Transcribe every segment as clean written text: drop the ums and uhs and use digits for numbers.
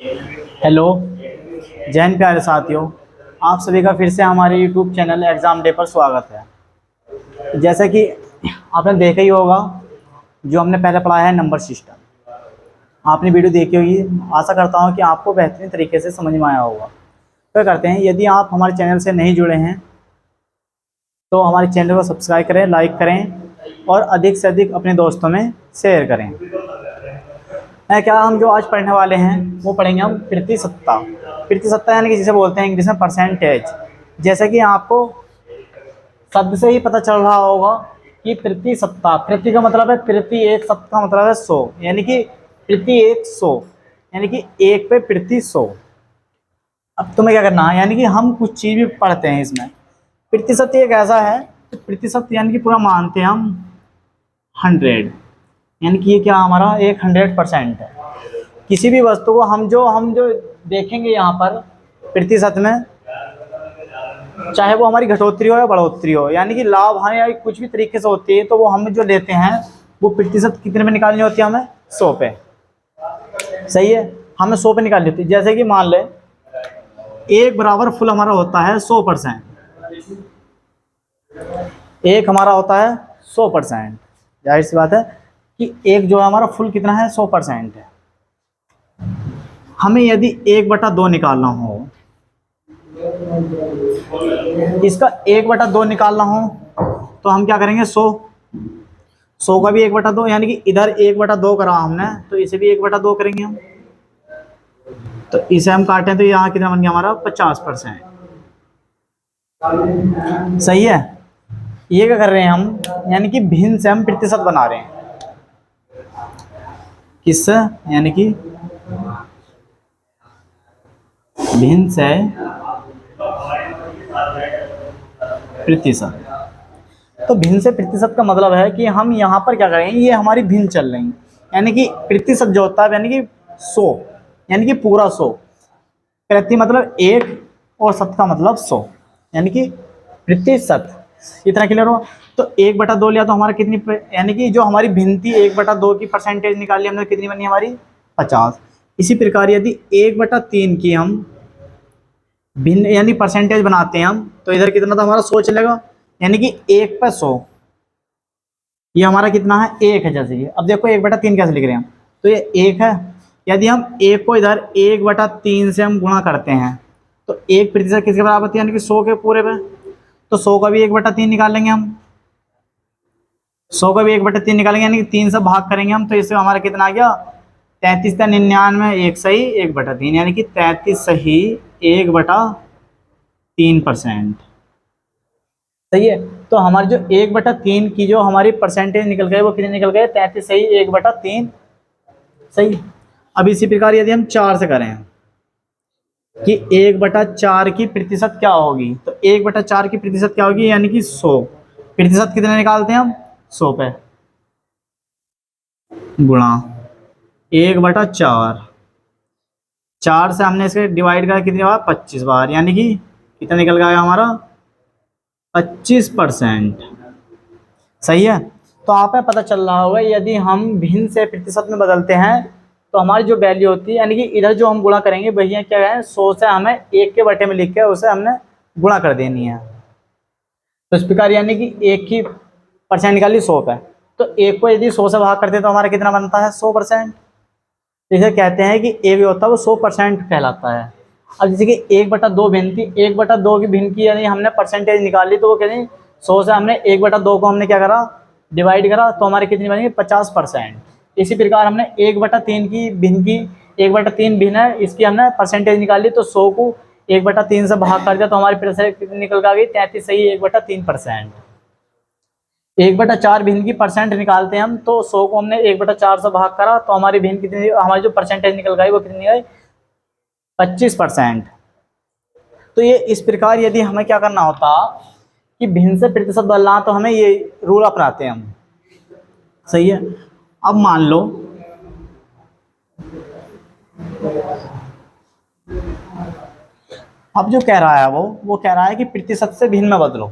Hello Jain प्यारे साथियों, आप सभी का फिर से हमारे यूट्यूब चैनल एग्ज़ाम डे पर स्वागत है। जैसा कि आपने देखा ही होगा, जो हमने पहले पढ़ाया है नंबर सिस्टम, आपने वीडियो देखी होगी। आशा करता हूँ कि आपको बेहतरीन तरीके से समझ में आया होगा। तो करते हैं, यदि आप हमारे चैनल से नहीं जुड़े हैं तो हमारे चैनल को सब्सक्राइब करें, लाइक करें और अधिक से अधिक अपने दोस्तों में शेयर करें। क्या हम जो आज पढ़ने वाले हैं वो पढ़ेंगे हम प्रतिशतता। प्रतिशतता यानी कि जिसे बोलते हैं इंग्लिश में परसेंटेज। जैसे कि आपको शब्द से ही पता चल रहा होगा कि प्रतिशतता, प्रति का मतलब है प्रति, एक शब्द का मतलब है 100, यानी कि प्रति एक 100, यानी कि एक पे प्रति 100। अब तुम्हें क्या करना है, यानी कि हम कुछ चीज़ भी पढ़ते हैं इसमें। प्रतिशत एक ऐसा है, प्रतिशत यानी कि पूरा मानते हैं हम 100, यानी कि ये क्या हमारा एक 100% है। किसी भी वस्तु को हम जो देखेंगे यहाँ पर प्रतिशत में, चाहे वो हमारी घटोतरी हो या बढ़ोतरी हो, यानी कि लाभ हानि या कुछ भी तरीके से होती है, तो वो हम जो लेते हैं वो प्रतिशत कितने में निकालनी होती है हमें? 100 पे। सही है, हमें 100 पे निकालनी होती है। जैसे कि मान ले एक बराबर फुल हमारा होता है 100%। एक हमारा होता है 100%। जाहिर सी बात है कि एक जो है हमारा फुल कितना है? 100% है। हमें यदि 1/2 निकालना हो, इसका 1/2 निकालना हो तो हम क्या करेंगे? 100 का भी 1/2, यानी कि इधर 1/2 करा हमने तो इसे भी 1/2 करेंगे हम। तो इसे हम काटें तो यहाँ कितना बन गया हमारा? 50%। सही है। ये क्या कर रहे हैं हम, यानी कि भिन्न से हम प्रतिशत बना रहे हैं। किससे? यानी कि भिन्न से प्रतिशत। तो भिन्न से प्रतिशत का मतलब है कि हम यहाँ पर क्या करेंगे, ये हमारी भिन्न चल रही, यानी कि प्रतिशत जो होता है यानी कि 100, यानी कि पूरा 100। प्रति मतलब एक और शत का मतलब 100, यानी कि प्रतिशत। इतना क्लियर हो? तो 1/2 लिया तो हमारा कितनी यानी कि जो हमारी भिन्न थी 1/2 की परसेंटेज निकाली हमने, कितनी बनी हमारी? 50। इसी प्रकार यदि 1/3 की हम भिन्न यानी परसेंटेज बनाते हैं हम, तो इधर कितना था हमारा? 100 चलेगा, यानी कि 1/100। ये हमारा कितना है? 1 है। जैसे कि अब देखो 1/3 कैसे लिख रहे हैं हम, तो ये 1 है। यदि हम 1 को इधर 1/3 से हम गुणा करते हैं तो 1% किसके बराबर होती है? यानी कि 100 के पूरे पे। तो 100 का भी 1/3 निकाल लेंगे हम। 100 का भी 1/3 निकालेंगे, यानी कि 3 से भाग करेंगे हम, तो इससे हमारा कितना आ गया? 33 या 99, एक सही 1/3, यानी कि 33 सही 1/3%। सही है। तो हमारी जो 1/3 की जो हमारी परसेंटेज निकल गए वो कितने निकल गए? 33 सही 1/3। सही। अब इसी प्रकार यदि हम 4 से करें कि 1/4 की प्रतिशत क्या होगी, तो 1/4 की प्रतिशत क्या होगी? यानी कि 100। प्रतिशत कितने निकालते हैं हम? 100 पे गुणा 1/4। 4 से हमने इसे डिवाइड करा, कितनी बार? 25 बार, यानी कि कितना निकल गया हमारा? 25%। सही है। तो आप में पता चल रहा होगा, यदि हम भिन्न से प्रतिशत में बदलते हैं तो हमारी जो वैल्यू होती है, यानी कि इधर जो हम गुणा करेंगे भैया क्या है? 100 से हमें 1 के बटे में लिख के उसे हमने गुणा कर देनी है। तो इस प्रकार यानी कि 1 की परसेंट निकाली 100 पे, तो 1 को यदि 100 से भाग करते हैं तो हमारा कितना बनता है? 100%। इसे कहते हैं कि एक जो होता है वो 100% कहलाता है। अब जैसे कि 1/2 भिन्न थी, 1/2 की भिन्न की यानी हमने परसेंटेज निकाली, तो वो कहते 100 से हमने 1/2 को हमने क्या करा? डिवाइड करा, तो हमारी कितनी बनेगी? 50%। इसी प्रकार हमने 1/3 की भिन्न की, 1/3 भिन्न है, इसकी हमने परसेंटेज निकाली, तो 100 को 1/3 से भाग कर दिया तो हमारी परसेंटेज कितनी निकल के आ गई? 33 सही 1/3%। 1/4 भिन्न की परसेंट निकालते हैं हम, तो 100 को हमने 1/4 से भाग करा तो हमारी भिन्न कितनी, हमारी जो परसेंटेज निकल गई वो कितनी आई? 25%। तो ये इस प्रकार यदि हमें क्या करना होता कि भिन्न से प्रतिशत बदलना, तो हमें ये रूल अपनाते हैं हम। सही है। अब मान लो अब जो कह रहा है वो कह रहा है कि प्रतिशत से भिन्न में बदलो।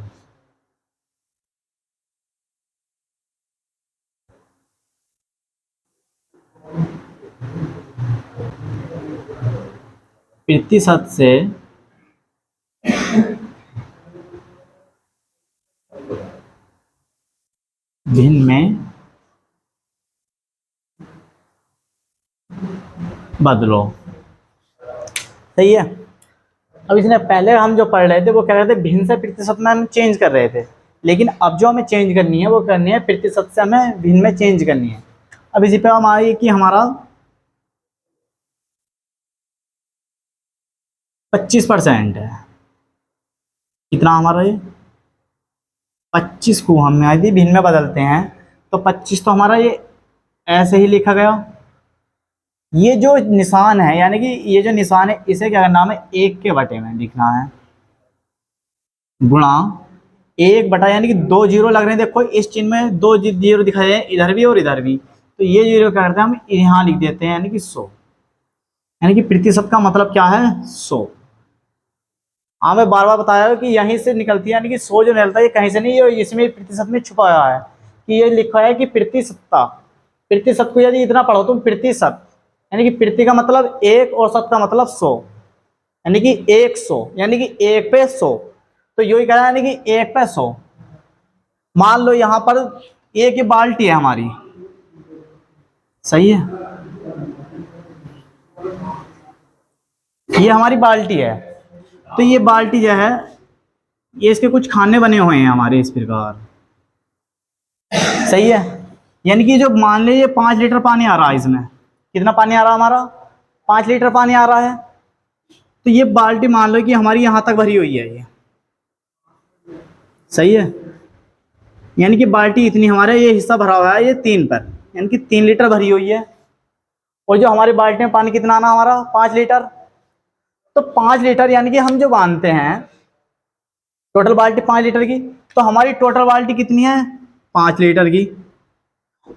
प्रतिशत से भिन्न में बदलो। सही है। अब इसने पहले हम जो पढ़ रहे थे वो क्या करते थे, भिन्न से प्रतिशत में हम चेंज कर रहे थे, लेकिन अब जो हमें चेंज करनी है वो करनी है प्रतिशत से हमें भिन्न में चेंज करनी है। अब इसी पे हम आए कि हमारा 25% है। कितना हमारा ये 25 को हम यदि भिन्न में बदलते हैं तो 25 तो हमारा ये ऐसे ही लिखा गया। ये जो निशान है यानी कि ये जो निशान है इसे क्या करना है, एक के बटे में लिखना है, गुणा एक बटा, यानी कि 2 जीरो लग रहे हैं। देखो इस चिन्ह में 2 जीरो दिखाए हैं, इधर भी और इधर भी, तो ये जीरो क्या करते हैं हम यहाँ लिख देते हैं, यानी कि 100। यानी कि प्रतिशत का मतलब क्या है, 100। हाँ मैं बार बार बताया कि यहीं से निकलती है, यानी कि 100 जो निकलता है ये कहीं से नहीं, ये इसमें प्रतिशत में छुपा हुआ है कि ये लिखा है कि प्रतिशतता। प्रतिशत को यदि इतना पढ़ो तुम, प्रतिशत यानी कि प्रति का मतलब एक और शत का मतलब 100, यानी कि 100, यानी कि 1 पे 100। तो यही कह रहा है, यानी कि 1 पे 100। मान लो यहाँ पर एक ही बाल्टी है हमारी, सही है, ये हमारी बाल्टी है। तो ये बाल्टी जो है ये इसके कुछ खाने बने हुए हैं हमारे इस प्रकार, सही है। यानी कि जो मान लीजिए 5 लीटर पानी आ रहा है, इसमें कितना पानी आ रहा है हमारा, 5 लीटर पानी आ रहा है। तो ये बाल्टी मान लो कि हमारी यहाँ तक भरी हुई है ये, सही है। यानी कि बाल्टी इतनी हमारा ये हिस्सा भरा हुआ है ये 3 पर, यानी कि 3 लीटर भरी हुई है। और जो हमारी बाल्टी में पानी कितना आना हमारा 5 लीटर। तो 5 लीटर यानी कि हम जो बांधते हैं टोटल बाल्टी 5 लीटर की, तो हमारी टोटल बाल्टी कितनी है 5 लीटर की,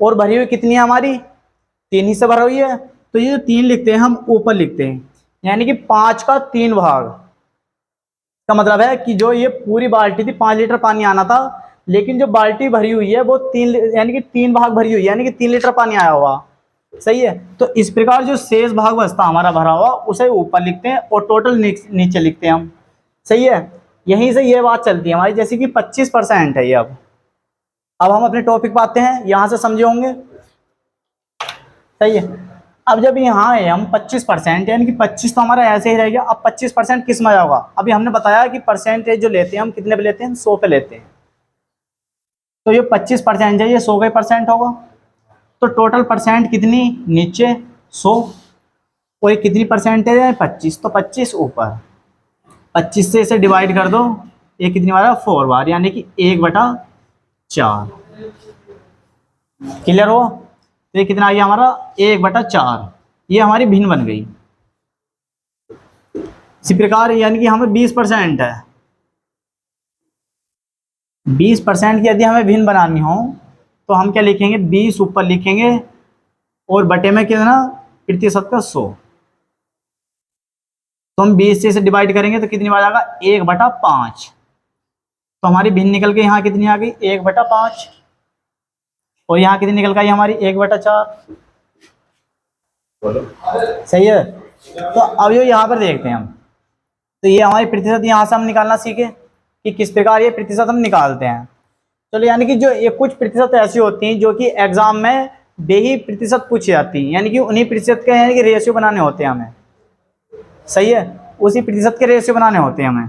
और भरी हुई कितनी है हमारी 3 हिस्से भरी हुई है। तो ये जो 3 लिखते हैं हम ऊपर लिखते हैं, यानी कि 5 का 3 भाग का मतलब है कि जो ये पूरी बाल्टी थी 5 लीटर पानी आना था, लेकिन जो बाल्टी भरी हुई है वो 3 यानी कि 3 भाग भरी हुई है, यानी कि 3 लीटर पानी आया हुआ, सही है। तो इस प्रकार जो शेष भाग बचता हमारा भरा हुआ उसे ऊपर लिखते हैं और टोटल नीचे लिखते हैं हम, सही है। यहीं से ये बात चलती है हमारी, जैसे कि 25% है ये। अब हम अपने टॉपिक पे आते हैं, यहां से समझे होंगे, सही है। अब जब यहाँ है हम 25%, यानी कि 25 तो हमारा ऐसे ही रहेगा। अब 25% किस में जाएगा, अभी हमने बताया कि परसेंटेज जो लेते हैं हम कितने पे लेते हैं, 100 पे लेते हैं। तो ये 25% है, ये 100 का परसेंट होगा। तो टोटल परसेंट कितनी नीचे 100, और ये कितनी परसेंटेज है 25, तो 25 ऊपर। 25 से इसे डिवाइड कर दो, ये कितनी बार 4 बार, यानी कि 1/4। क्लियर हो। तो ये कितना आ गया हमारा 1/4, ये हमारी भिन्न बन गई। इसी प्रकार यानी कि हमें 20% है, 20% की यदि हमें भिन्न बनानी हो तो हम क्या लिखेंगे, 20 ऊपर लिखेंगे और बटे में कितना प्रतिशत का 100। तो हम 20 से इसे डिवाइड करेंगे तो कितनी बार आएगा 1/5। तो हमारी भिन्न निकल के यहाँ कितनी आ गई 1/5, और यहाँ कितनी निकल गई हमारी 1/4, सही है। तो अब जो यहाँ पर देखते हैं हम, तो ये हमारी प्रतिशत यहाँ से हम निकालना सीखे कि किस प्रकार ये प्रतिशत हम निकालते हैं। चलो, यानी कि जो ये कुछ प्रतिशत ऐसी होती हैं जो कि एग्जाम में बेही प्रतिशत पूछी जाती हैं, यानी कि उन्हीं प्रतिशत के यानी कि रेशियो बनाने होते हैं हमें, सही है, उसी प्रतिशत के रेशियो बनाने होते हैं हमें।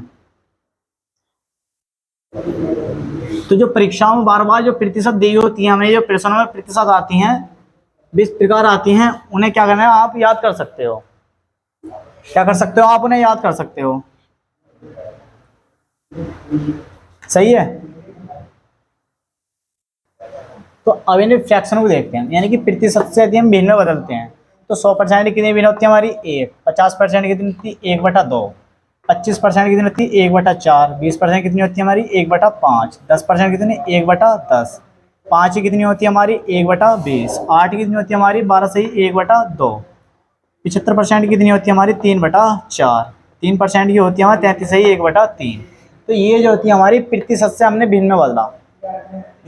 तो जो परीक्षाओं में बार बार जो प्रतिशत दी होती है हमें, जो प्रश्नों में प्रतिशत आती हैं 20 प्रकार आती हैं, उन्हें क्या करना है आप याद कर सकते हो। क्या कर सकते हो आप, उन्हें याद कर सकते हो, सही है। तो अब इन्हें फ्रैक्शन को देखते हैं, यानी कि प्रतिशत से यदि हम भिन्न में बदलते हैं तो 100% कितनी भिन्न होती है हमारी 1, 50% कितनी होती है 1/2, 25% कितनी होती है 1/4, 20% कितनी होती है हमारी 1/5, 10% कितनी 1/10, 5 की कितनी होती है हमारी 1/20, 8 की कितनी होती है हमारी 12 से 1/2, 75% कितनी होती है हमारी 3/4, 3% की होती है हमारी 33 से 1/3। तो ये जो होती है हमारी प्रतिशत से हमने भिन्न में बदला।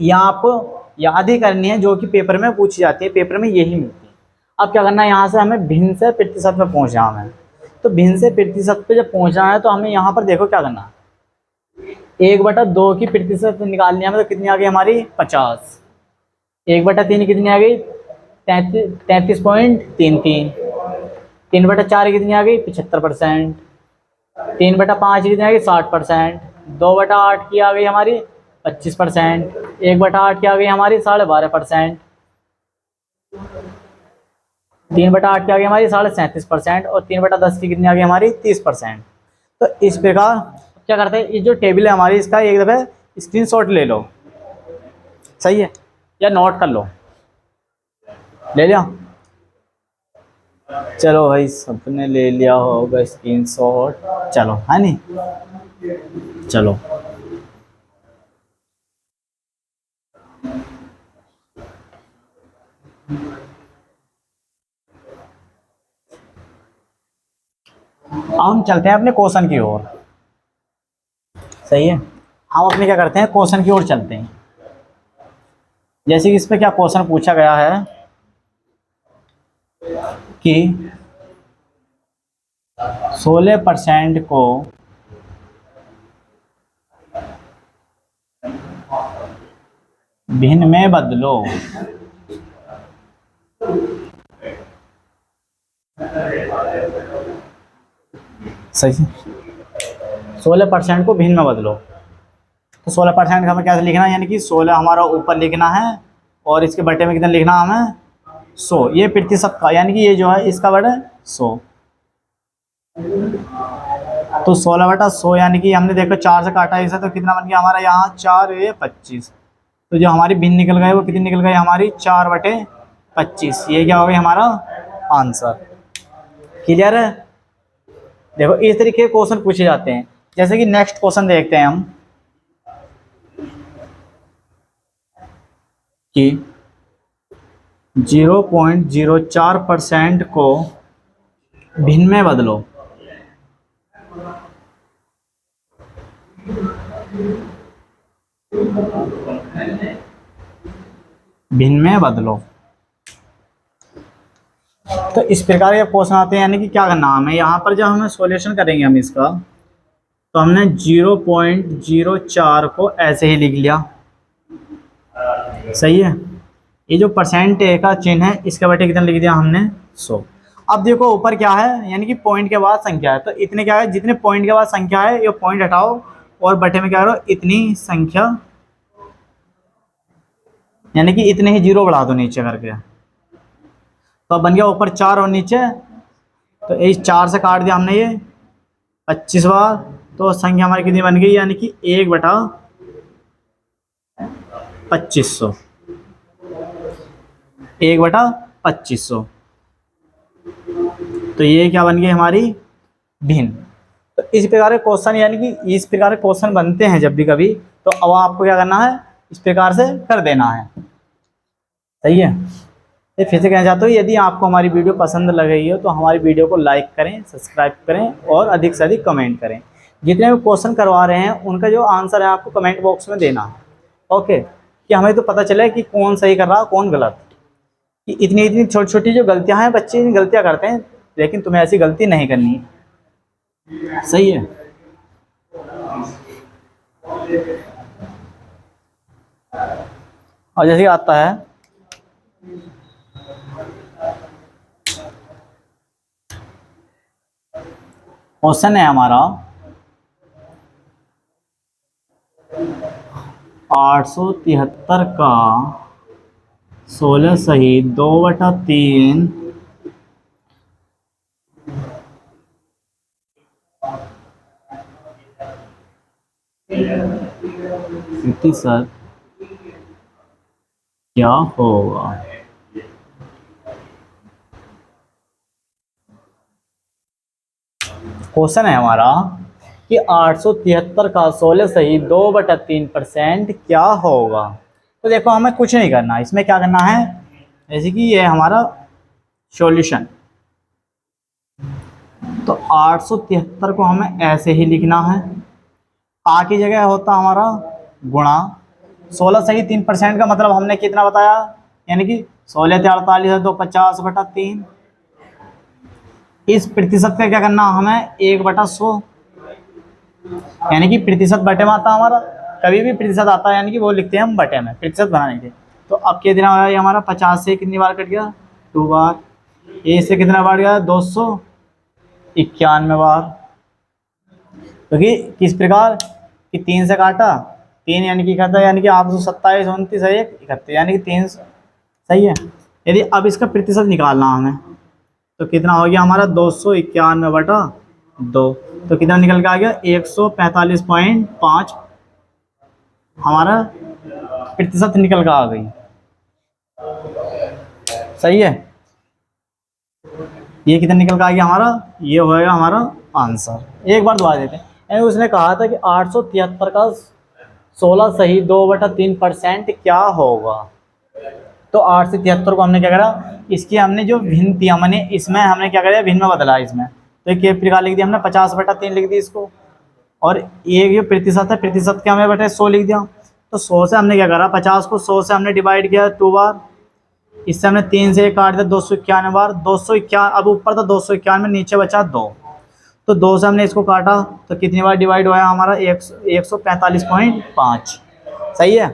यहाँ आपको याद ही करनी है, जो कि पेपर में पूछी जाती है, पेपर में यही मिलती है। अब क्या करना है, यहाँ से हमें भिन्न से प्रतिशत में पहुँचना है। तो तो भिन्न से प्रतिशत पे जब पहुंचना है तो हमें यहाँ पर देखो क्या करना है, 1/2 की प्रतिशत निकालनी है, मतलब कितनी आ गई हमारी 50। 1/3 कितनी आ गई 33.33। 3/4 कितनी आ गई 75%। 3/5 कितनी आ गई 60%। 2/8 की आ गई हमारी 25%। 1/8 की आ गई हमारी 12.5%। 3/8 की आ गई हमारी 37.5%। और 3/10 की कितनी आ गई हमारी 30%। तो इस प्रकार क्या करते हैं, ये जो टेबल है हमारी, इसका एक दफ़े स्क्रीनशॉट ले लो, सही है, या नोट कर लो। ले लिया? चलो भाई, सबने ले लिया होगा स्क्रीनशॉट। चलो, है नहीं? चलो, अब हम चलते हैं अपने क्वेश्चन की ओर। सही है, हम अपने क्या करते हैं, क्वेश्चन की ओर चलते हैं। जैसे कि इस पे क्या क्वेश्चन पूछा गया है कि 16% को भिन्न में बदलो। सही है, 16% को भिन्न में बदलो। तो 16% का हमें क्या लिखना है, यानी कि 16 हमारा ऊपर लिखना है और इसके बटे में कितना लिखना है हमें 100। ये प्रतिशत का, यानी कि ये जो है इसका बटे 100। तो 16/100 यानी कि हमने देखो 4 से काटा इसे, तो कितना बन गया हमारा यहाँ 4 ये 25। तो जो हमारी भिन्न निकल गए वो कितनी निकल गई हमारी 4/25। ये क्या हो गया हमारा आंसर। क्लियर है? देखो इस तरीके के क्वेश्चन पूछे जाते हैं। जैसे कि नेक्स्ट क्वेश्चन देखते हैं हम कि 0.04% को भिन्न में बदलो। भिन्न में बदलो, तो इस प्रकार के क्वेश्चन आते हैं। यानी कि क्या करना हमें यहाँ पर, जब हमें सॉल्यूशन करेंगे हम इसका, तो हमने 0.04 को ऐसे ही लिख लिया। सही है, ये जो परसेंट का चिन्ह है इसके बटे कितना लिख दिया हमने 100। अब देखो ऊपर क्या है, यानी कि पॉइंट के बाद संख्या है, तो इतने क्या है, जितने पॉइंट के बाद संख्या है ये पॉइंट हटाओ और बटे में क्या करो इतनी संख्या, यानी कि इतने ही जीरो बढ़ा दो नीचे करके। तो अब बन गया ऊपर 4 और नीचे, तो इस 4 से काट दिया हमने ये 25 बार, तो संख्या हमारी कितनी बन गई, यानी कि 1/2500। 1/2500। तो ये क्या बन गई हमारी भिन्न। तो इस प्रकार के क्वेश्चन, यानी कि इस प्रकार के क्वेश्चन बनते हैं जब भी कभी, तो अब आपको क्या करना है, इस प्रकार से कर देना है। सही है, ये फिर से कहना चाहता हूँ, यदि आपको हमारी वीडियो पसंद लग रही हो तो हमारी वीडियो को लाइक करें, सब्सक्राइब करें और अधिक से अधिक कमेंट करें। जितने भी क्वेश्चन करवा रहे हैं उनका जो आंसर है आपको कमेंट बॉक्स में देना है। ओके, कि हमें तो पता चले कि कौन सही कर रहा कौन गलत। कि इतनी इतनी छोटी छोटी जो गलतियां हैं, बच्चे इन गलतियां करते हैं, लेकिन तुम्हें ऐसी गलती नहीं करनी है। सही है, और जैसे आता है क्वेश्चन है हमारा 873 का 16 सही 2/3 प्रतिशत क्या होगा। क्वेश्चन है हमारा कि 873 का 16 सही 2/3% क्या होगा। तो देखो हमें कुछ नहीं करना, इसमें क्या करना है, जैसे कि ये हमारा सॉल्यूशन, तो 873 को हमें ऐसे ही लिखना है। आ की जगह होता हमारा गुणा 16 सही 3% का मतलब हमने कितना बताया, यानी कि 16 × 48 है तो 50/3। इस प्रतिशत का क्या करना हमें 1/100, यानी कि प्रतिशत बटे में आता है हमारा, कभी भी प्रतिशत आता है यानी कि वो लिखते हैं हम बटे में प्रतिशत बनाने के। तो अब क्या देना होगा, ये हमारा 50 से कितनी बार कट गया, 2 बार। ए से कितना बार गया, 291 बार। क्योंकि किस प्रकार कि 3 से काटा, 3 यानी कि खाता, यानी कि 827 29 है 71, यानी कि 3 सही है। यदि अब इसका प्रतिशत निकालना हमें तो कितना हो गया हमारा 291/2, तो कितना निकल के आ गया 145.5 हमारा प्रतिशत निकल कर आ गई। सही है, ये कितना निकल कर आ गया हमारा, ये होएगा हमारा आंसर। एक बार दोबारा देते हैं, यानी उसने कहा था कि 873 का 16 सही 2/3% क्या होगा। तो 8 से 73 को हमने क्या करा, इसकी हमने जो भिन्न थी हमने इसमें हमने क्या करा, भिन्न में बदला इसमें। तो एक प्रकार लिख दिया हमने 50/3 लिख दी इसको, और ये जो प्रतिशत है प्रतिशत के हमें बटे 100 लिख दिया। तो 100 से हमने क्या करा, 50 को 100 से हमने डिवाइड किया 2 बार, इससे हमने 3 से काट दिया 291 बार, 291 अब ऊपर था 291 में नीचे बचा 2, तो 2 से हमने इसको काटा तो कितनी बार डिवाइड हुआ है हमारा 145.5। सही है।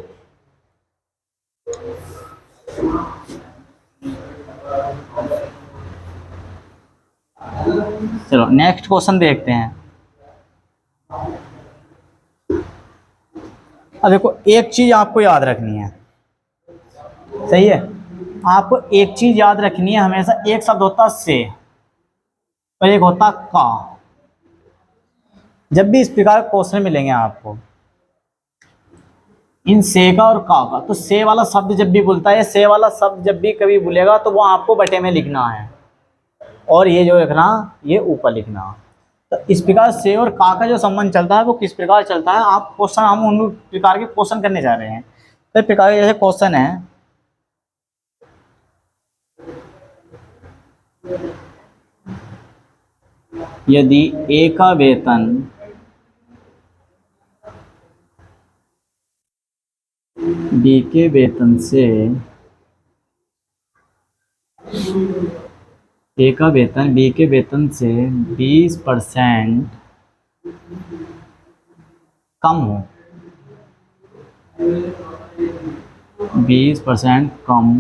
चलो नेक्स्ट क्वेश्चन देखते हैं। अब देखो एक चीज आपको याद रखनी है, सही है, आपको एक चीज याद रखनी है हमेशा, एक शब्द होता से और एक होता का। जब भी इस प्रकार क्वेश्चन मिलेंगे आपको इन से का और का, तो से वाला शब्द जब भी बोलता है, से वाला शब्द जब भी कभी बोलेगा तो वो आपको बटे में लिखना है, और ये जो लिखना ये ऊपर लिखना। तो इस प्रकार से और का जो संबंध चलता है वो किस प्रकार चलता है, आप क्वेश्चन हम उन प्रकार के क्वेश्चन करने जा रहे हैं। तो इस प्रकार के जैसे क्वेश्चन है, यदि ए का वेतन बी के वेतन से, ए का वेतन बी के वेतन से 20% कम हो, 20% कम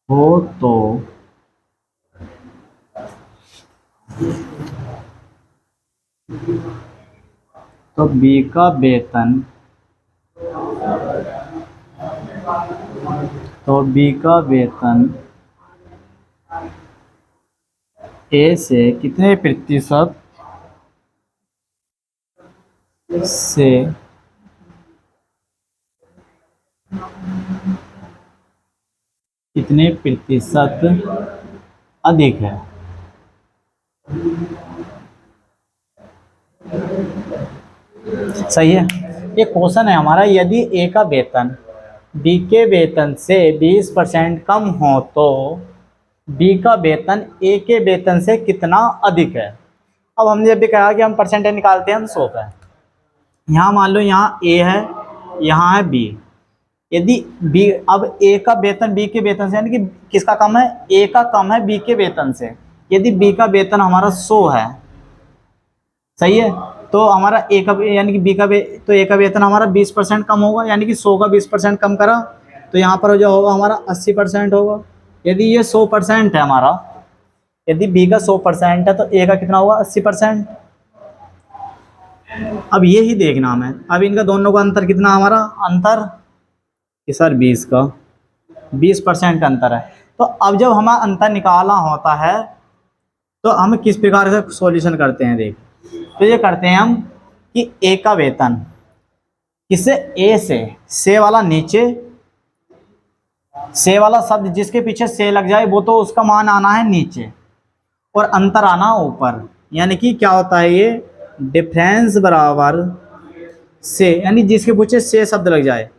हो तो बी का वेतन, ए से कितने प्रतिशत से कितने प्रतिशत अधिक है। सही है, ये क्वेश्चन है हमारा, यदि ए का वेतन बी के वेतन से 20% कम हो तो बी का वेतन ए के वेतन से कितना अधिक है। अब हमने जब भी कहा कि हम परसेंटेज निकालते हैं हम 100 पे, यहाँ मान लो यहाँ ए है यहाँ है बी, यदि बी, अब ए का वेतन बी के वेतन से यानी कि किसका कम है, ए का कम है बी के वेतन से। यदि बी का वेतन हमारा 100 है, सही है, तो हमारा ए का यानी कि बी का तो ए का वेतन हमारा 20% कम होगा, यानी कि 100 का 20% कम करा तो यहाँ पर जो होगा हमारा 80% होगा। यदि ये 100% है हमारा, यदि बी का 100% है तो ए का कितना होगा 80%। अब ये ही देखना हमें, अब इनका दोनों का अंतर कितना हमारा, अंतर कि सर 20 का 20% का अंतर है। तो अब जब हमें अंतर निकालना होता है तो हम किस प्रकार से सॉल्यूशन करते हैं, देख तो ये करते हैं हम कि ए का वेतन किससे, ए से वाला नीचे, से वाला शब्द जिसके पीछे से लग जाए वो तो उसका मान आना है नीचे और अंतर आना ऊपर, यानी कि क्या होता है ये डिफरेंस बराबर से, यानी जिसके पीछे से शब्द लग जाए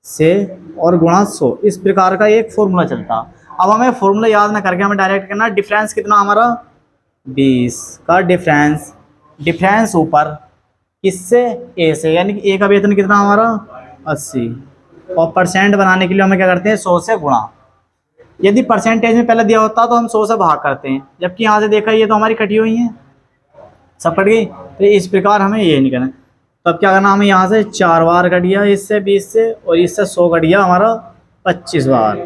से और गुणा 100, इस प्रकार का एक फॉर्मूला चलता। अब हमें फॉर्मूला याद ना करके हमें डायरेक्ट करना, डिफरेंस कितना हमारा 20 का डिफरेंस ऊपर किससे, ए से, यानी कि ए का वेतन कितना हमारा 80, और परसेंट बनाने के लिए हमें क्या करते हैं 100 से गुणा, यदि परसेंटेज में पहले दिया होता तो हम 100 से भाग करते हैं, जबकि यहाँ से देखा ये तो हमारी कटी हुई है, सब कट गई। तो इस प्रकार हमें ये नहीं करना। तो अब क्या करना, हमें यहाँ से 4 बार कट गया इससे 20 से, और इससे 100 कट गया हमारा 25 बार।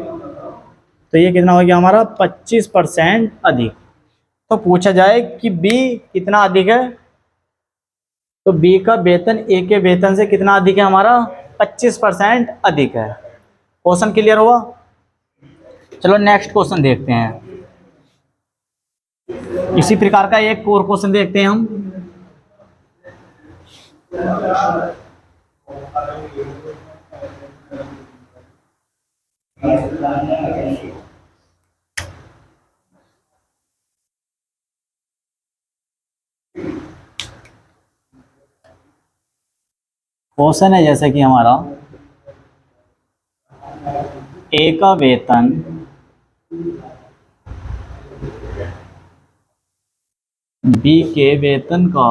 तो ये कितना हो गया हमारा 25% अधिक। तो पूछा जाए कि बी कितना अधिक है, तो बी का वेतन ए के वेतन से कितना अधिक है हमारा 25% अधिक है। क्वेश्चन क्लियर हुआ। चलो नेक्स्ट क्वेश्चन देखते हैं। इसी प्रकार का एक और क्वेश्चन देखते हैं हम। क्वेश्चन है जैसे कि हमारा ए का वेतन बी के वेतन का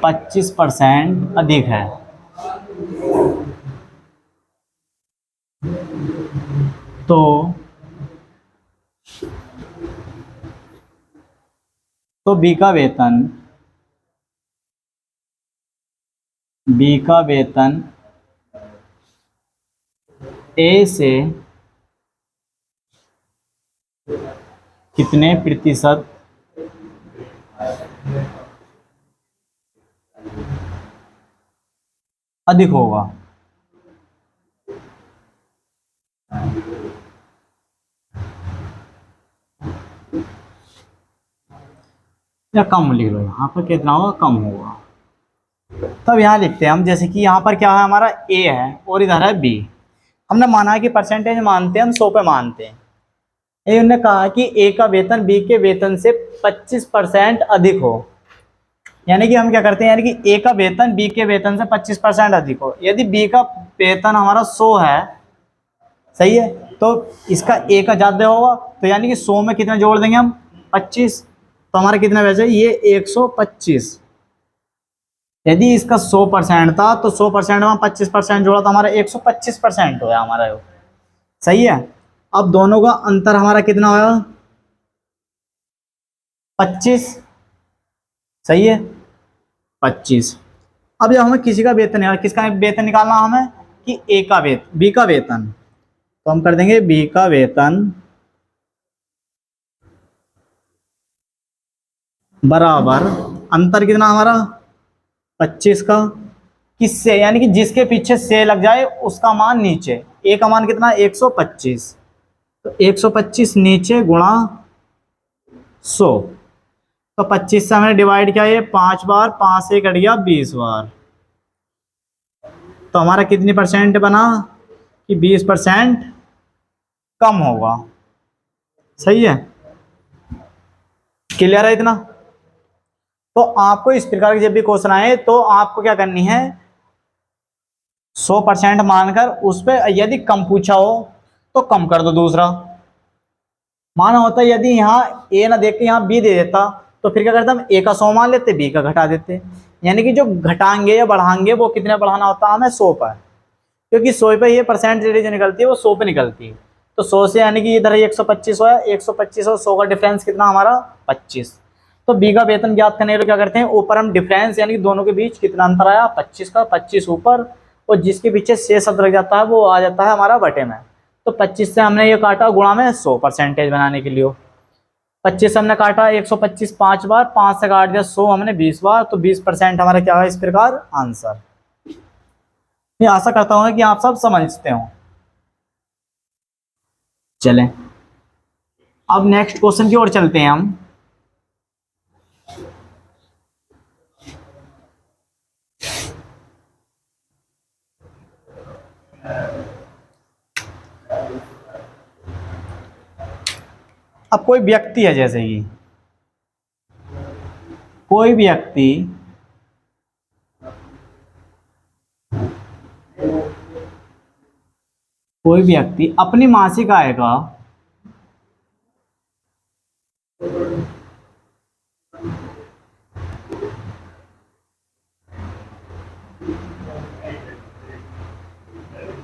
25% अधिक है। तो बी का वेतन ए से कितने प्रतिशत अधिक होगा। या कम लिख लो, यहाँ पर कितना होगा, कम होगा। तब यहाँ लिखते हैं हम, जैसे कि यहाँ पर क्या है हमारा ए है और इधर है बी। हमने माना है कि परसेंटेज मानते हैं हम 100 पे मानते हैं। ये उन्होंने कहा कि ए का वेतन बी के वेतन से 25% अधिक हो, यानी कि हम क्या करते हैं, यानी कि ए का वेतन बी के वेतन से 25% अधिक हो। यदि बी का वेतन हमारा 100 है, सही है, तो इसका ए का ज़्यादा होगा, तो यानी कि 100 में कितना जोड़ देंगे हम 25, तो हमारा कितना वैसे ये 125। यदि इसका 100% था तो 100% में 25% जोड़ा तो हमारा 125% होया हमारा यो। सही है। अब दोनों का अंतर हमारा कितना होगा 25। सही है 25। अब जब हमें किसी का वेतन है, किसका वेतन निकालना हमें कि ए का वेतन बी का वेतन, तो हम कर देंगे बी का वेतन बराबर अंतर कितना हमारा 25 का, किससे, यानी कि जिसके पीछे से लग जाए उसका मान नीचे। ए का मान कितना 125, तो 125 नीचे गुणा 100। तो 25 से हमने डिवाइड किया ये 5 बार, 5 से कट गया 20 बार। तो हमारा कितनी परसेंट बना कि 20% कम होगा। सही है, क्लियर है इतना। तो आपको इस प्रकार के जब भी क्वेश्चन आए तो आपको क्या करनी है, 100% मानकर उस पर यदि कम पूछा हो तो कम कर दो दूसरा। माना होता है यदि यहाँ ए ना देख के यहाँ बी दे देता तो फिर क्या करते हम ए का 100 मान लेते, बी का घटा देते। यानी कि जो घटाएंगे या बढ़ाएंगे वो कितने बढ़ाना होता है हमें 100 पर, क्योंकि 100 पे ये परसेंटेज जो निकलती है वो 100 पे निकलती है। तो 100 से यानी कि इधर 125 हुआ, 125 और 100 का डिफरेंस कितना हमारा 25। तो बी का वेतन ज्ञात करने के लिए क्या करते हैं, ऊपर हम डिफरेंस यानी कि दोनों के बीच कितना अंतर आया 25 का, 25 ऊपर, और जिसके पीछे शेष शब्द लग जाता है वो आ जाता है हमारा बटे में। तो 25 से हमने ये काटा गुणा में 100 परसेंटेज बनाने के लिए। 25 से हमने काटा 125 5 बार, 5 से काट दिया 100 हमने 20 बार, तो 20% हमारा क्या है इस प्रकार आंसर। ये आशा करता हूँ कि आप सब समझते हो। चलें अब नेक्स्ट क्वेश्चन की ओर चलते हैं हम। अब कोई व्यक्ति है, जैसे कि कोई व्यक्ति अपनी मासिक आय का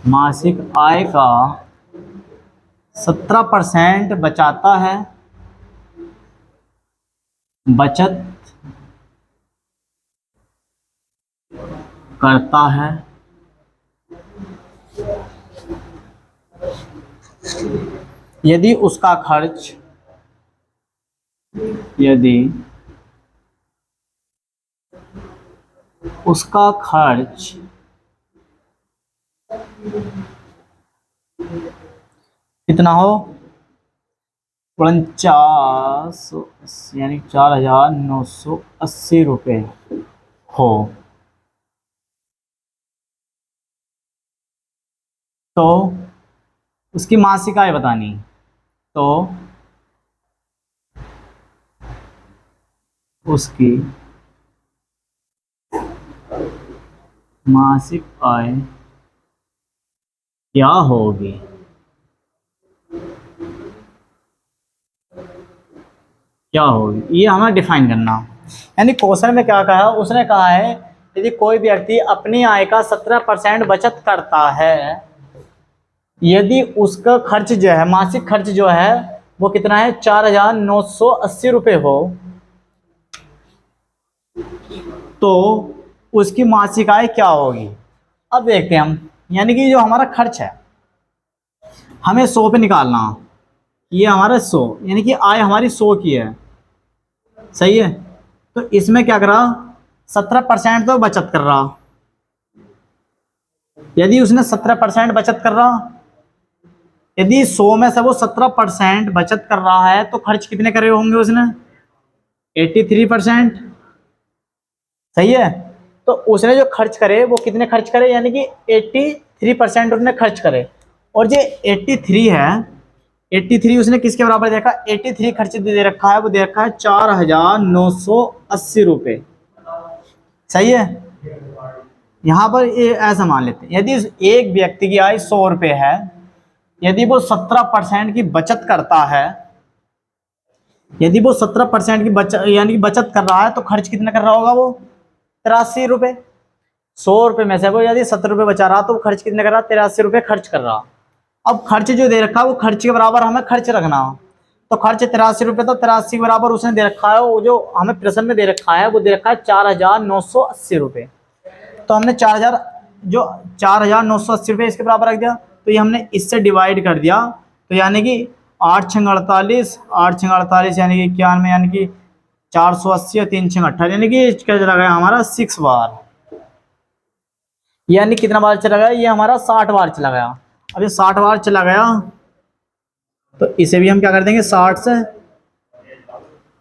मासिक आय का 17% बचाता है, बचत करता है, यदि उसका खर्च, यदि उसका खर्च कितना हो, 49 यानी 4,980 रुपये हो, तो उसकी मासिक आय बतानी। तो उसकी मासिक आय क्या होगी, क्या होगी, ये हमें डिफाइन करना। यानी क्वेश्चन में क्या कहा, उसने कहा है यदि कोई व्यक्ति अपनी आय का 17% बचत करता है, यदि उसका खर्च जो है, मासिक खर्च जो है वो कितना है, 4,980 रुपये हो, तो उसकी मासिक आय क्या होगी। अब देखते हैं हम, यानी कि जो हमारा खर्च है हमें 100 पे निकालना, ये हमारा 100, यानी कि आय हमारी 100 की है, सही है। तो इसमें क्या कर रहा, 17% तो बचत कर रहा। यदि उसने 17% बचत कर रहा, यदि 100 में से वो 17% बचत कर रहा है, तो खर्च कितने करे होंगे उसने, 83%, सही है। तो उसने जो खर्च करे वो कितने खर्च करे, यानी कि 83% उसने खर्च करे। और जो 83 है, 83 उसने किसके बराबर देखा, 83 खर्च दे रखा है, वो दे रखा है 4,980 रुपये, सही है। यहाँ पर ये ऐसा मान लेते हैं, यदि एक व्यक्ति की आय 100 रुपये है, यदि वो 17% की बचत करता है, यदि वो 17% की बचत यानी कि बचत कर रहा है, तो खर्च कितना कर रहा होगा वो, 83 रुपये। 100 रुपये में से वो यदि 70 रुपये बचा रहा, तो वो खर्च कितने कर रहा, 83 रुपये खर्च कर रहा। अब खर्च जो दे रखा है वो खर्च के बराबर हमें खर्च रखना, तो खर्च 83 रुपये, तो 83 के बराबर उसने दे रखा है, वो जो हमें प्रश्न में दे रखा है वो दे रखा है 4,980 रुपये। तो हमने 4,000 जो 4,980 रुपये इसके बराबर रख दिया, तो ये हमने इससे डिवाइड कर दिया, तो यानी कि 8×6 = 48, 8×6 = 48 यानी कि 91, यानी कि 480 और 3×6 = 18, यानी कि क्या चला गया हमारा 6 बार, यानी कितना बार चला गया, ये हमारा 60 बार चला गया। अब ये 60 बार चला गया, तो इसे भी हम क्या कर देंगे, 60 से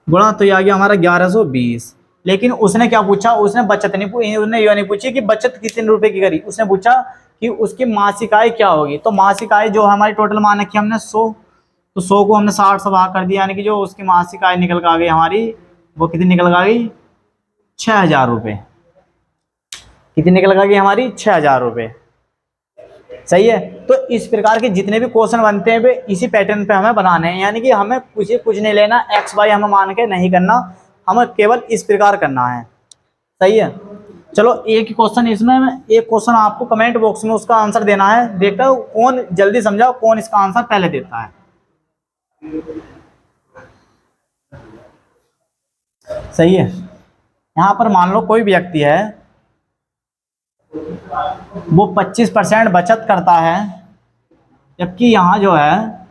गुणा, तो ये आ गया हमारा 1120। लेकिन उसने क्या पूछा, उसने बचत नहीं पूछी, उसने ये नहीं पूछी कि बचत कितने रुपए की करी, उसने पूछा कि उसकी मासिक आय क्या होगी। तो मासिक आय जो हमारी टोटल मान रखी हमने 100, तो 100 को हमने 60 से भाग कर दिया, यानी कि जो उसकी मासिक आय निकल कर आ गई हमारी, वो कितनी निकल कर आ गई, 6,000 रुपये। कितनी निकल कर आ गई हमारी, 6,000 रुपये, सही है। तो इस प्रकार के जितने भी क्वेश्चन बनते हैं वे इसी पैटर्न पे हमें बनाने हैं, यानी कि हमें कुछ नहीं लेना, एक्स वाई हमें मान के नहीं करना, हमें केवल इस प्रकार करना है, सही है। चलो एक क्वेश्चन इसमें, एक क्वेश्चन आपको कमेंट बॉक्स में उसका आंसर देना है, देखता हूँ कौन जल्दी समझा, कौन इसका आंसर पहले देता है, सही है। यहाँ पर मान लो कोई व्यक्ति है, वो 25% बचत करता है, जबकि यहाँ जो है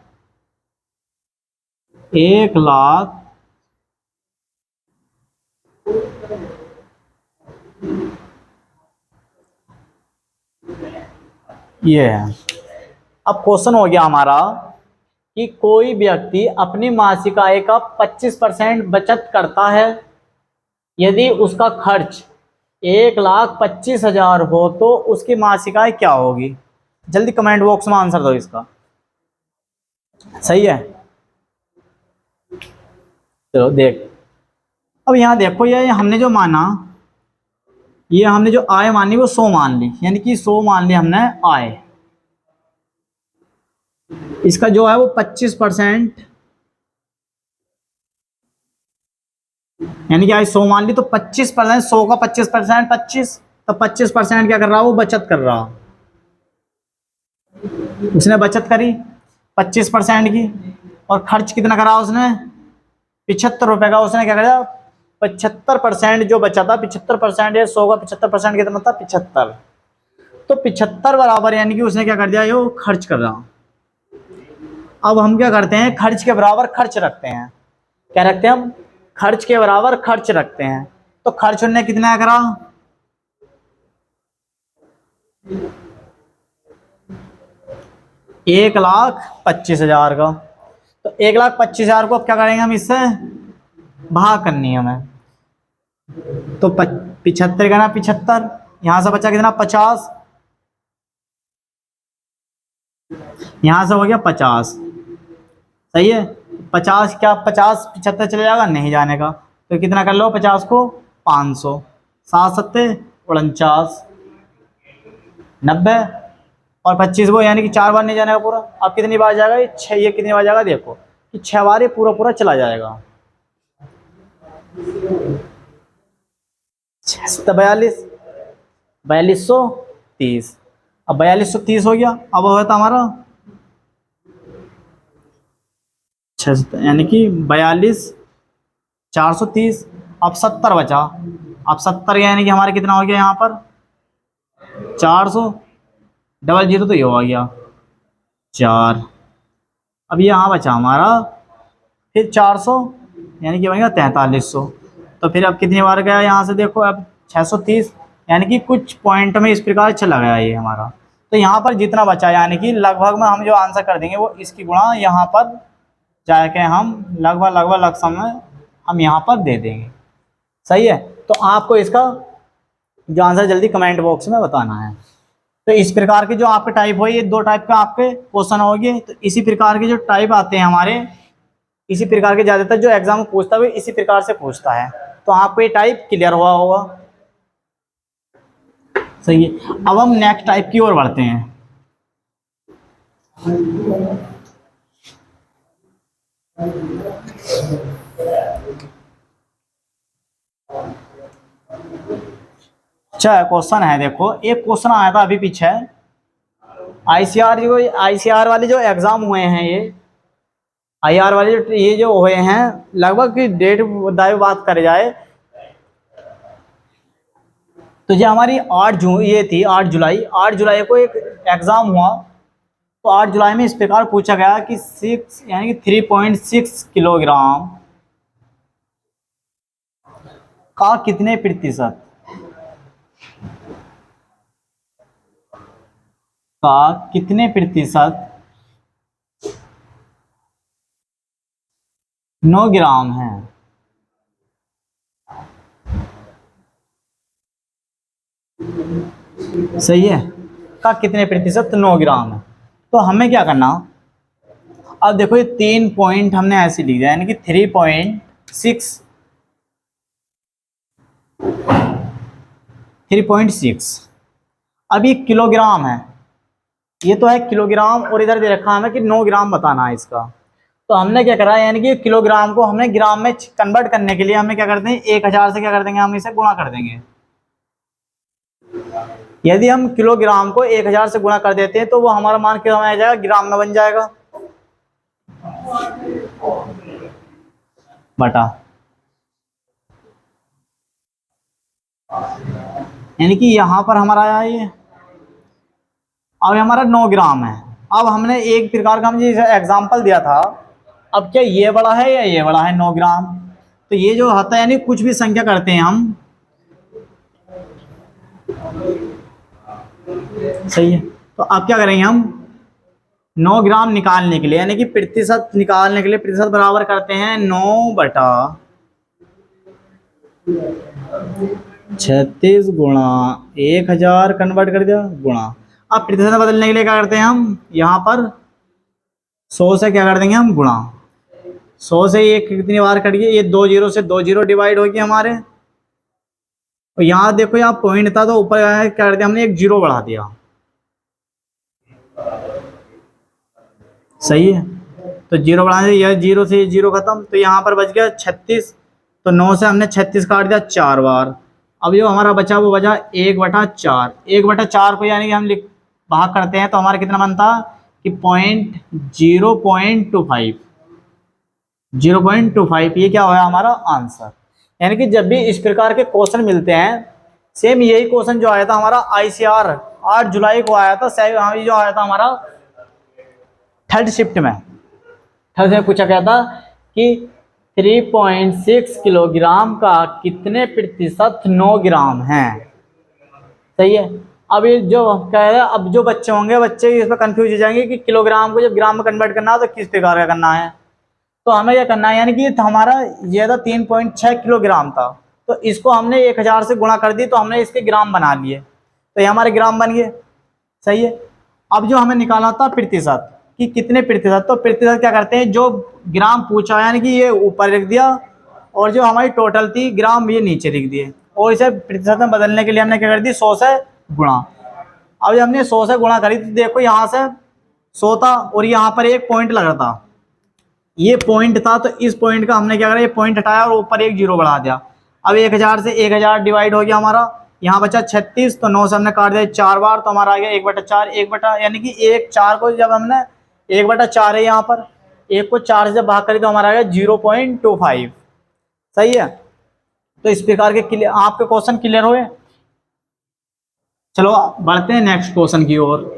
1,00,000 ये है। अब क्वेश्चन हो गया हमारा कि कोई व्यक्ति अपनी मासिक आय का 25% बचत करता है, यदि उसका खर्च 1,25,000 हो, तो उसकी मासिक आय क्या होगी। जल्दी कमेंट बॉक्स में आंसर दो इसका, सही है। चलो देख, अब यहाँ देखो, ये हमने जो माना, ये हमने जो आय मानी वो 100 मान ली, यानी कि 100 मान ली हमने आय, इसका जो है वो 25%, यानी कि आज 100 मान ली, तो 25%, 100 का 25%, 25, तो 25% क्या कर रहा, वो बचत कर रहा। उसने बचत करी 25% की, और खर्च कितना करा उसने, 75 रुपये का। उसने क्या करा, 75% जो बचा था, 75% या 100 का 75% कितना था, 75। तो 75 बराबर यानी कि उसने क्या कर दिया, ये खर्च कर रहा। अब हम क्या करते हैं, खर्च के बराबर खर्च रखते हैं। क्या रखते हैं हम, खर्च के बराबर खर्च रखते हैं। तो खर्च उन्होंने कितना करा, 1,25,000 का। तो 1,25,000 को अब क्या करेंगे हम, इससे भाग करनी है हमें। तो 75 का ना 75, यहां से बचा कितना, 50, यहां से हो गया 50। सही है, 50 क्या, 50 75 चले जाएगा, नहीं जाने का। तो कितना कर लो, 50 को 500, 7 7 49, 90, और 25 वो, यानी कि 4 बार नहीं जाने का पूरा। अब कितनी बार जाएगा, ये 6, ये कितनी बार जाएगा, देखो कि 6 बार ये पूरा पूरा चला जाएगा। 42, 4230। अब 4230 हो गया। अब होता हमारा 6, यानी कि 42,430। अब 70 बचा। अब 70 यानी कि हमारे कितना हो गया यहाँ पर, 400, डबल जीरो तो ये हो गया 4। अब यहाँ बचा हमारा फिर 400, यानी कि बनेगा 4300। तो फिर अब कितनी बार गया यहाँ से, देखो अब 630, यानी कि कुछ पॉइंट में इस प्रकार चला गया ये हमारा। तो यहाँ पर जितना बचा, यानी कि लगभग में हम जो आंसर कर देंगे वो इसकी गुणा यहाँ पर जाके हम लगभग लगभग लक्षण में हम यहाँ पर दे देंगे। सही है, तो आपको इसका जो आंसर जल्दी कमेंट बॉक्स में बताना है। तो इस प्रकार के जो आपके टाइप हो, ये 2 टाइप का आपके क्वेश्चन हो गए। तो इसी प्रकार के जो टाइप आते हैं हमारे, इसी प्रकार के ज़्यादातर जो एग्जाम में पूछता है इसी प्रकार से पूछता है। तो आपको ये टाइप क्लियर हुआ होगा। सही है, अब हम नेक्स्ट टाइप की ओर बढ़ते हैं। अच्छा क्वेश्चन है, देखो एक क्वेश्चन आया था अभी पीछे, आईसीआर वाले जो एग्जाम हुए हैं, ये आईआर वाले जो ये जो हुए हैं, लगभग की डेट दाई बात करे जाए तो ये हमारी 8 जून ये थी, 8 जुलाई को एक एग्जाम हुआ। तो 8 जुलाई में इस प्रकार पूछा गया कि 6 यानी कि 3.6 किलोग्राम का कितने प्रतिशत, का कितने प्रतिशत 9 ग्राम है। सही है, का कितने प्रतिशत 9 ग्राम है। तो हमें क्या करना, अब देखो ये 3 पॉइंट हमने ऐसे लिख दिया, यानी कि 3.6। अब ये किलोग्राम है, ये तो है किलोग्राम, और इधर दे रखा हमें कि 9 ग्राम बताना है इसका। तो हमने क्या करा, यानी कि किलोग्राम को हमने ग्राम में कन्वर्ट करने के लिए हमें क्या करते हैं, 1000 से क्या कर देंगे, हम इसे गुणा कर देंगे। यदि हम किलोग्राम को 1000 से गुणा कर देते हैं तो वो हमारा मान क्या आ जाएगा, ग्राम में बन जाएगा, बटा, यानी कि यहां पर हमारा आया ये। अब हमारा 9 ग्राम है। अब हमने एक प्रकार का हमने एग्जाम्पल दिया था, अब क्या ये बड़ा है या ये बड़ा है 9 ग्राम। तो ये जो होता है, यानी कुछ भी संख्या करते हैं हम, सही है। तो अब क्या करेंगे हम, 9 ग्राम निकालने के लिए, यानी कि प्रतिशत निकालने के लिए प्रतिशत बराबर करते हैं 9 बटा 36 गुणा 1000 कन्वर्ट कर दिया गुणा। अब प्रतिशत बदलने के लिए क्या करते हैं हम, यहाँ पर 100 से क्या कर देंगे हम गुणा। 100 से ये कितनी बार कट गई, ये 2 जीरो से 2 जीरो डिवाइड हो गया हमारे। और यहाँ देखो, यहाँ पॉइंट था तो ऊपर क्या कर दिया हमने, एक जीरो बढ़ा दिया। सही है, तो जीरो बढ़ाने से यह जीरो से जीरो खत्म, तो यहाँ पर बच गया 36। तो 9 से हमने 36 काट दिया 4 बार। अब जो हमारा बचा वो बचा 1/4। 1/4 को यानी कि हम भाग करते हैं तो हमारा कितना बनता, कि 0.25 0.25 ये क्या होगा हमारा आंसर। यानी कि जब भी इस प्रकार के क्वेश्चन मिलते हैं, सेम यही क्वेश्चन जो आया था हमारा आईसीआर 8 जुलाई को आया था, जो आया था हमारा थर्ड शिफ्ट में पूछा गया था कि 3.6 किलोग्राम का कितने प्रतिशत 9 ग्राम है। सही है। अब ये जो कह रहे हैं, अब जो बच्चे होंगे बच्चे इसमें कंफ्यूज हो जाएंगे कि किलोग्राम को जब ग्राम में कन्वर्ट करना है तो किस प्रकार का करना है। तो हमें यह करना है, यानी कि हमारा ये था 3.6 किलोग्राम था, तो इसको हमने 1000 से गुणा कर दी, तो हमने इसके ग्राम बना लिए, तो ये हमारे ग्राम बन गए। सही है। अब जो हमें निकालना था प्रतिशत कि कितने प्रतिशत, तो प्रतिशत क्या करते हैं, जो ग्राम पूछा यानी कि ये ऊपर लिख दिया और जो हमारी टोटल थी ग्राम ये नीचे लिख दिए, और इसे प्रतिशत में बदलने के लिए हमने क्या कर दी 100 से गुणा। अब हमने 100 से गुणा करी तो देखो यहाँ से 100 था और यहाँ पर एक पॉइंट लग रहा था, ये पॉइंट था, तो इस पॉइंट का हमने क्या करा, ये पॉइंट हटाया और ऊपर एक जीरो बढ़ा दिया। अब 1000 से 1000 डिवाइड हो गया हमारा, यहाँ बचा 36, तो 9 से हमने काट दिया 4 बार, तो हमारा आ गया 1/4 1 यानी कि 1/4 को जब हमने 1/4 है यहाँ पर, 1 को 4 से जब भाग करें तो हमारा आ गया 0.25। सही है। तो इस प्रकार के आपके क्वेश्चन क्लियर हुए। चलो बढ़ते हैं नेक्स्ट क्वेश्चन की ओर।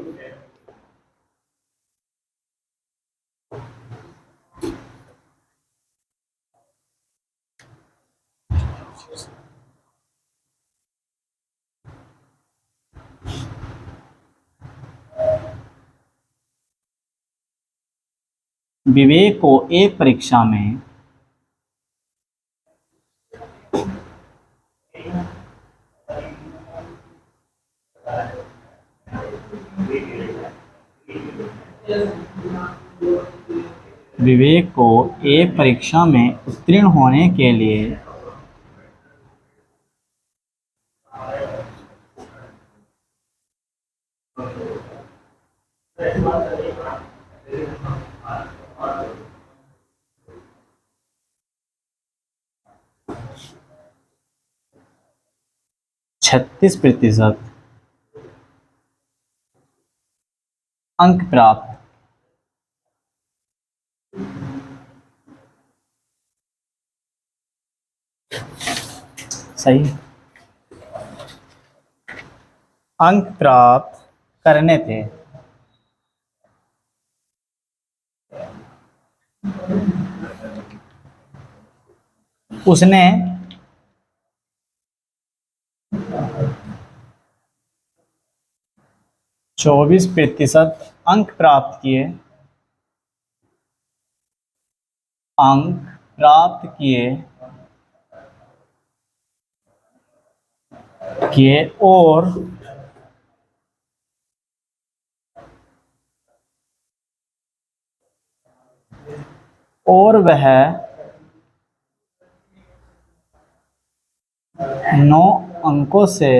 विवेक को एक परीक्षा में विवेक को एक परीक्षा में उत्तीर्ण होने के लिए 36% अंक प्राप्त सही अंक प्राप्त करने थे, उसने 24% अंक प्राप्त किए, और वह 9 अंकों से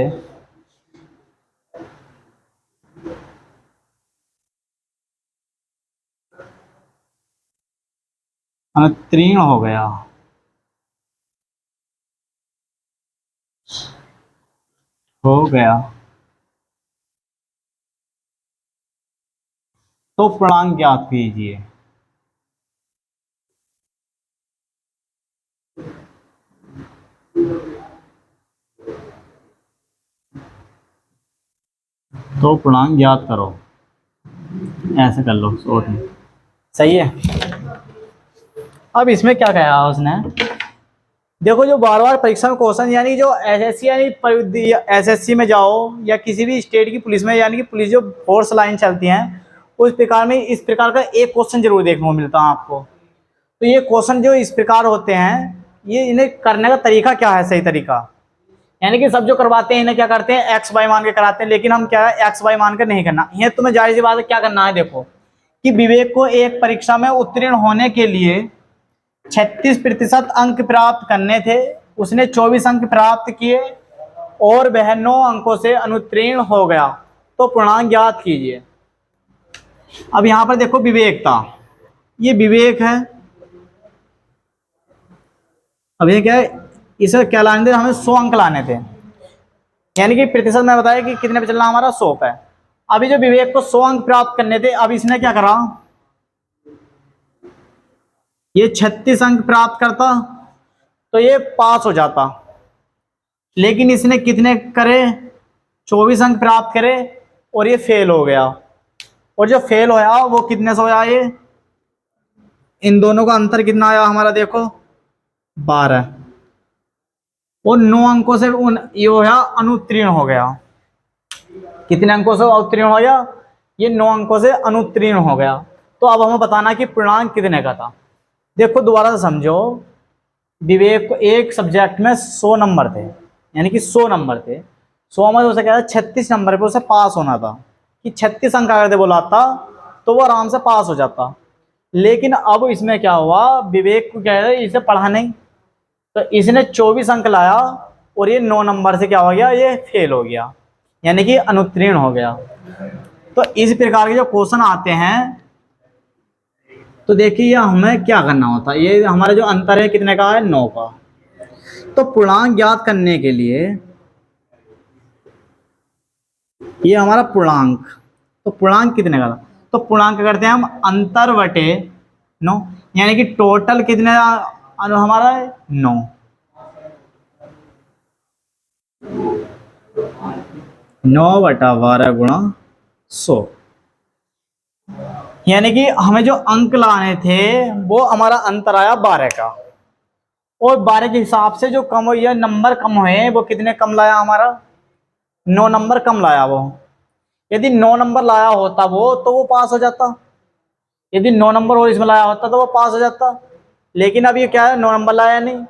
अनुत्तीर्ण हो गया। तो पूर्णांक ज्ञात कीजिए। तो पूर्णांक ज्ञात करो, ऐसे कर लो शॉर्ट में। सही है। अब इसमें क्या कहा उसने, देखो जो बार बार परीक्षा में क्वेश्चन, यानी जो एसएससी में जाओ या किसी भी स्टेट की पुलिस में, यानी कि पुलिस जो फोर्स लाइन चलती हैं, उस प्रकार में इस प्रकार का एक क्वेश्चन जरूर देखने को मिलता है आपको। तो ये क्वेश्चन जो इस प्रकार होते हैं, ये इन्हें करने का तरीका क्या है, सही तरीका, यानी कि सब जो करवाते हैं इन्हें क्या करते हैं एक्स वाई मान के कराते हैं, लेकिन हम क्या है एक्स वाई मान कर नहीं करना। ये तुम्हें जाहिर सी बात है क्या करना है, देखो कि विवेक को एक परीक्षा में उत्तीर्ण होने के लिए 36% अंक प्राप्त करने थे, उसने 24 अंक प्राप्त किए और वह 9 अंकों से अनुत्तीर्ण हो गया, तो पूर्णांक ज्ञात कीजिए। अब यहां पर देखो विवेक था, ये विवेक है। अब ये क्या है, इसे क्या लाने थे, हमें 100 अंक लाने थे, यानी कि प्रतिशत में बताया कि कितने पे चलना हमारा 100 पे। अभी जो विवेक को 100 अंक प्राप्त करने थे, अब इसने क्या करा, ये 36 अंक प्राप्त करता तो ये पास हो जाता, लेकिन इसने कितने करे, 24 अंक प्राप्त करे और ये फेल हो गया। और जो फेल होया वो कितने से होया, ये इन दोनों का अंतर कितना आया हमारा, देखो 12, और 9 अंकों से ये होया अनुत्तीर्ण हो गया। कितने अंकों से उत्तीर्ण हो गया, ये 9 अंकों से अनुत्तीर्ण हो गया। तो अब हमें बताना कि पूर्णांक कितने का था। देखो दोबारा से समझो, विवेक को एक सब्जेक्ट में 100 नंबर थे, यानी कि 100 नंबर थे, 100 में उसे क्या था, 36 नंबर पे उसे पास होना था, कि 36 अंक अगर दे बोला था तो वो आराम से पास हो जाता। लेकिन अब इसमें क्या हुआ, विवेक को क्या है, इसे पढ़ा नहीं, तो इसने 24 अंक लाया और ये 9 नंबर से क्या हो गया, ये फेल हो गया, यानी कि अनुत्तीर्ण हो गया। तो इस प्रकार के जो क्वेश्चन आते हैं, तो देखिए ये हमें क्या करना होता है, ये हमारा जो अंतर है कितने का है, 9 का। तो पूर्णांक ज्ञात करने के लिए, ये हमारा पूर्णांक, तो पूर्णांक कितने का था, तो पूर्णांक करते हैं हम अंतर बटे 9, यानी कि टोटल कितने हमारा है, 9। 9/12 गुणा 100, यानी कि हमें जो अंक लाने थे वो हमारा अंतर आया 12 का, और 12 के हिसाब से जो कम हुई है, नंबर कम हुए, वो कितने कम लाया हमारा, 9 नंबर कम लाया वो। यदि 9 नंबर लाया होता वो, तो वो पास हो जाता, यदि 9 नंबर और इसमें लाया होता तो वो पास हो जाता। लेकिन अब ये क्या है, 9 नंबर लाया नहीं,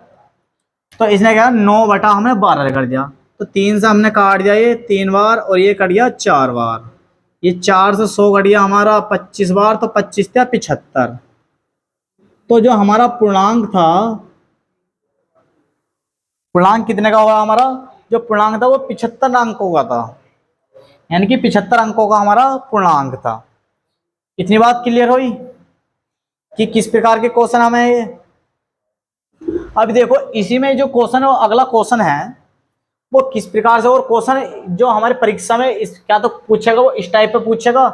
तो इसने क्या, 9/, हमने 12 कर दिया, तो 3 से हमने काट दिया ये 3 बार, और ये कट गया 4 बार, ये 4 से 100 कट गया हमारा 25 बार, तो 25 या 75। तो जो हमारा पूर्णांक था, पूर्णांक कितने का होगा हमारा, जो पूर्णांक था वो 75 अंकों का था, यानी कि 75 अंकों का हमारा पूर्णांक था। इतनी बात क्लियर हुई कि किस प्रकार के क्वेश्चन हमें ये। अब देखो इसी में जो क्वेश्चन है, वो अगला क्वेश्चन है, वो किस प्रकार से, और क्वेश्चन जो हमारी परीक्षा में इस क्या तो पूछेगा, वो इस टाइप पे पूछेगा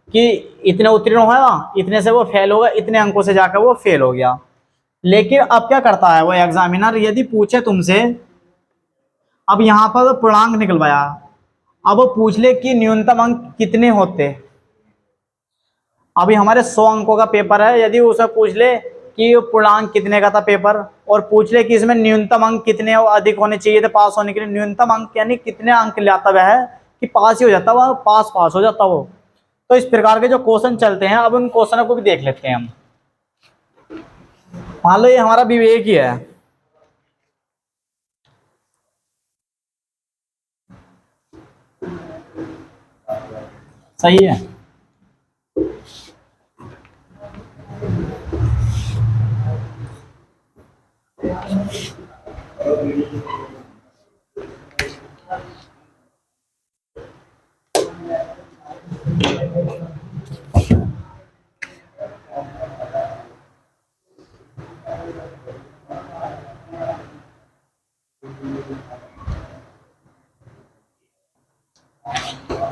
कि इतने उत्तीर्ण होगा, इतने से वो फेल होगा, इतने अंकों से जाकर वो फेल हो गया। लेकिन अब क्या करता है वो एग्जामिनर, यदि पूछे तुमसे, अब यहाँ पर पूर्णांक निकलवाया, अब वो पूछ ले कि न्यूनतम अंक कितने होते। अभी हमारे 100 अंकों का पेपर है, यदि उसे पूछ ले कि पूर्णांक कितने का था पेपर, और पूछ ले कि इसमें न्यूनतम अंक कितने अधिक होने चाहिए थे पास होने के लिए, न्यूनतम अंक यानी कितने अंक लाता वह है कि पास ही हो जाता, वह पास हो जाता वो। तो इस प्रकार के जो क्वेश्चन चलते हैं, अब उन क्वेश्चनों को भी देख लेते हैं हम। मान लो ये हमारा विवेक ही है, सही है।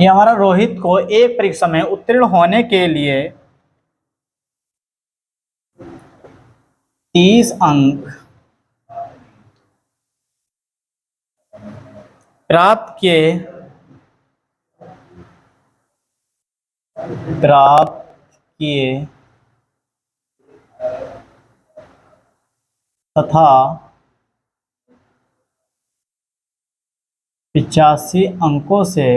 ये हमारा रोहित को एक परीक्षा में उत्तीर्ण होने के लिए 30 अंक प्राप्त किए प्राप्त किए तथा 85 अंकों से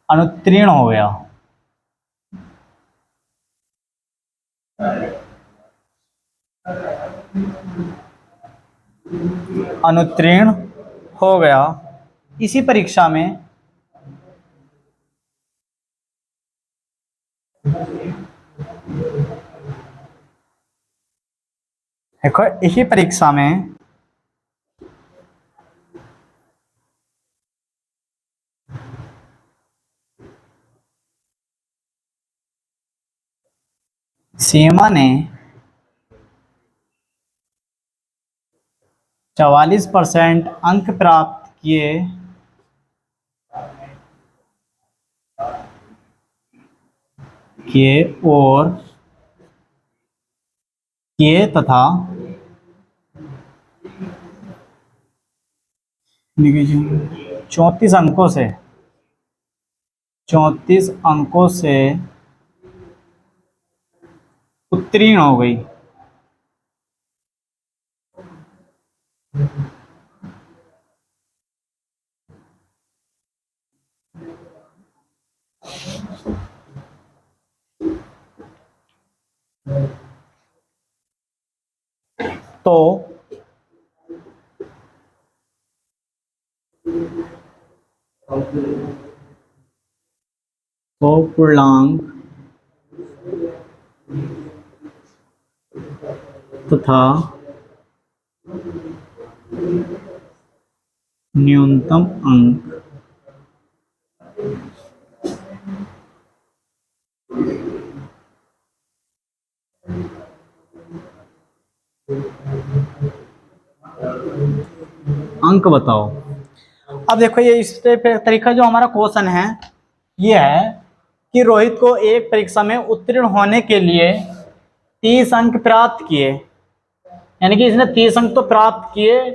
अनुत्तीर्ण हो गया। अनुत्तीर्ण हो गया इसी परीक्षा में, देखो इसी परीक्षा में सीमा ने 44% अंक प्राप्त किए किए और किए तथा 34 अंकों से 34 अंकों से उत्तीर्ण हो गई। तो पूर्णांक तथा न्यूनतम अंक अंक बताओ। अब देखो ये इस तरीका जो हमारा क्वेश्चन है ये है कि रोहित को एक परीक्षा में उत्तीर्ण होने के लिए 30 अंक प्राप्त किए, यानी कि इसने 30 अंक तो प्राप्त किए,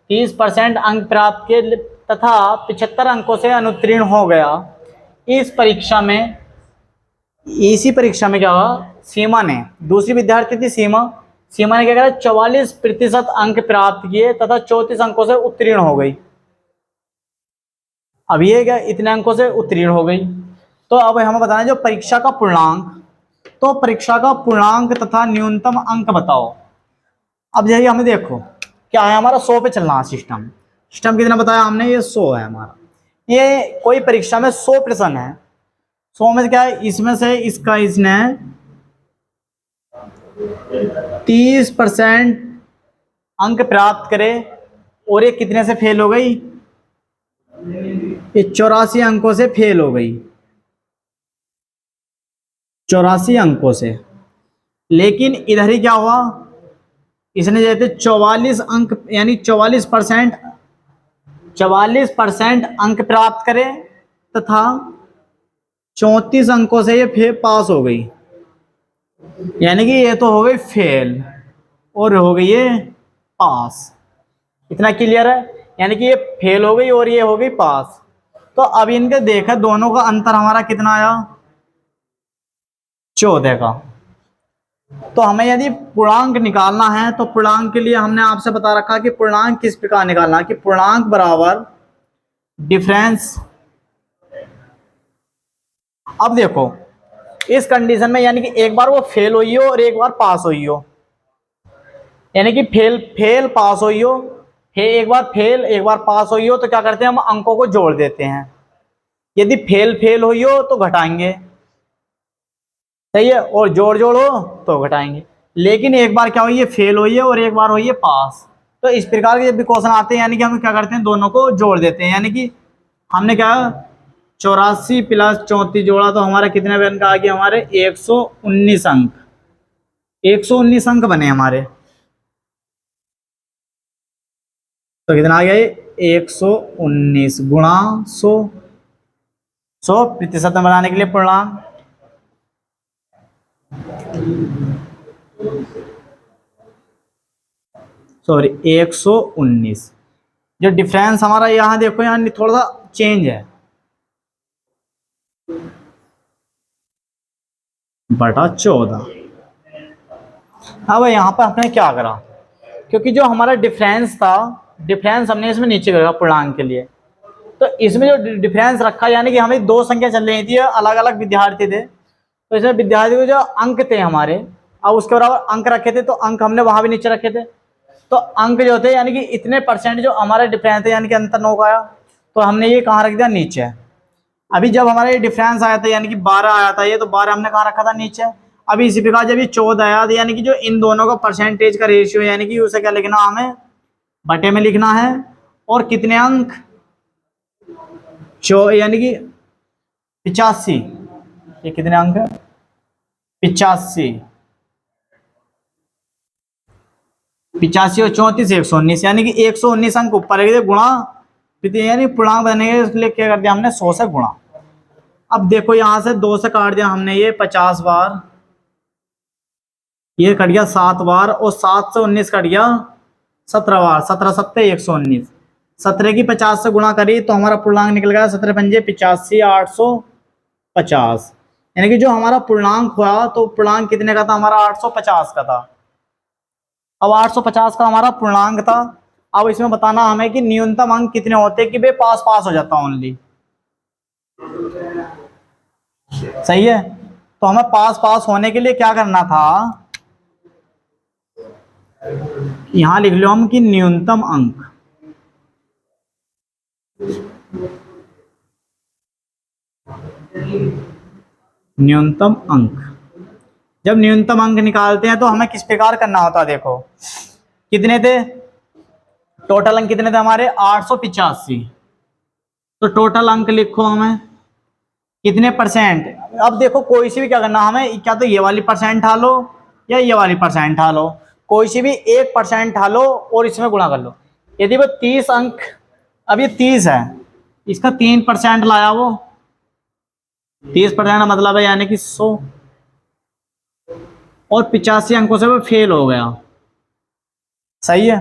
30% अंक प्राप्त किए तथा 75 अंकों से अनुत्तीर्ण हो गया। इस परीक्षा में, इसी परीक्षा में क्या हुआ, सीमा ने, दूसरी विद्यार्थी थी सीमा, सीमा ने क्या करा, 44% अंक प्राप्त किए तथा 34 अंकों से उत्तीर्ण हो गई। अब ये क्या, इतने अंकों से उत्तीर्ण हो गई। तो अब हमें बताना है जो परीक्षा का पूर्णांक, तो परीक्षा का पूर्णांक तथा न्यूनतम अंक बताओ। अब यही हमें देखो क्या है, हमारा 100 पे चलना है सिस्टम। सिस्टम कितना बताया हमने, ये 100 है हमारा। ये कोई परीक्षा में 100 प्रश्न है, 100 में क्या है, इसमें से इसका इसने 30% अंक प्राप्त करे और ये कितने से फेल हो गई, ये 84 अंकों से फेल हो गई, 84 अंकों से। लेकिन इधर ही क्या हुआ, इसने जैसे 44 अंक यानी 44% अंक प्राप्त करे तथा 34 अंकों से ये फिर पास हो गई, यानी कि ये तो हो गई फेल और हो गई ये पास। इतना क्लियर है, यानी कि ये फेल हो गई और ये हो गई पास। तो अब इनके देखा दोनों का अंतर हमारा कितना आया, 14 का। तो हमें यदि पूर्णांक निकालना है तो पूर्णांक के लिए हमने आपसे बता रखा कि पूर्णांक किस प्रकार निकालना, कि पूर्णांक बराबर डिफरेंस। अब देखो इस कंडीशन में, यानी कि एक बार वो फेल हुई हो और एक बार पास हुई हो, यानी कि फेल फेल पास हुई हो, एक बार फेल एक बार पास हुई हो, तो क्या करते हैं हम अंकों को जोड़ देते हैं। यदि फेल फेल हुई हो तो घटाएंगे, सही है, और जोड़ जोड़ो तो घटाएंगे। लेकिन एक बार क्या हुई है, फेल हुई है और एक बार हुई है पास। तो इस प्रकार के जब भी क्वेश्चन आते हैं, यानी कि हम क्या करते हैं, दोनों को जोड़ देते हैं। यानी कि हमने क्या 84 प्लस 34 जोड़ा तो हमारा कितने अंक आ गया, हमारे 119 अंक, 119 अंक बने हमारे। तो कितना आ गया ये 119 गुणा 100, 100% में बनाने के लिए पूर्णांक, सॉरी 119। जो डिफरेंस हमारा यहाँ देखो, यहाँ थोड़ा सा चेंज है, बटा 14। अब यहाँ पर हमने क्या करा, क्योंकि जो हमारा डिफरेंस था, डिफरेंस हमने इसमें नीचे रखा पूर्णांक के लिए। तो इसमें जो डिफरेंस रखा, यानी कि हमें दो संख्या चल रही थी, अलग अलग विद्यार्थी थे, तो इसमें विद्यार्थी के जो अंक थे हमारे, अब उसके बराबर अंक रखे थे, तो अंक हमने वहां भी नीचे रखे थे। तो अंक जो थे, यानी कि इतने परसेंट जो हमारे डिफरेंस थे, यानी कि अंतर 9 का आया, तो हमने ये कहाँ रख दिया, नीचे। अभी जब हमारा ये डिफरेंस आया था, यानी कि 12 आया था, ये तो 12 हमने कहाँ रखा था, नीचे। अभी इसी प्रकार जब ये 14 आया था, यानी कि जो इन दोनों का परसेंटेज का रेशियो, यानी कि उसे क्या लिखना, हमें बटे में लिखना है। और कितने अंक, यानी कि 85, ये कितने अंक है, 85। 85 और 34 119, यानी कि 119 अंक ऊपर है गुणा, यानी पूर्णांक बनने के लिए क्या कर दिया हमने 100 से गुणा। अब देखो यहाँ से 2 से काट दिया हमने, ये 50 बार, ये कट गया 7 बार, और 7 से 19 कट गया 17 बार, 17 सत्ते 119, 17 की 50 से गुणा करी तो हमारा पूर्णांक निकल गया 17 पंजे 85 850, यानी कि जो हमारा पूर्णांक हुआ तो पूर्णांक कितने का था हमारा 850 का था। अब 850 का हमारा पूर्णांक था। अब इसमें बताना हमें कि न्यूनतम अंक कितने होते हैं कि भाई पास पास हो जाता ओनली, सही है। तो हमें पास पास होने के लिए क्या करना था, यहां लिख लो हम कि न्यूनतम अंक, न्यूनतम अंक, जब न्यूनतम अंक निकालते हैं तो हमें किस प्रकार करना होता है, देखो कितने थे टोटल अंक, कितने थे हमारे 885, तो टोटल अंक लिखो हमें कितने परसेंट। अब देखो कोई सी भी क्या करना हमें, क्या तो ये वाली परसेंट ढालो या ये वाली परसेंट ढालो, कोई सी भी 1% ढालो और इसमें गुणा कर लो। यदि वो 30 अंक, अब ये 30 है, इसका 3% लाया वो 30% मतलब है यानी कि 100, और 85 अंकों से वो फेल हो गया, सही है।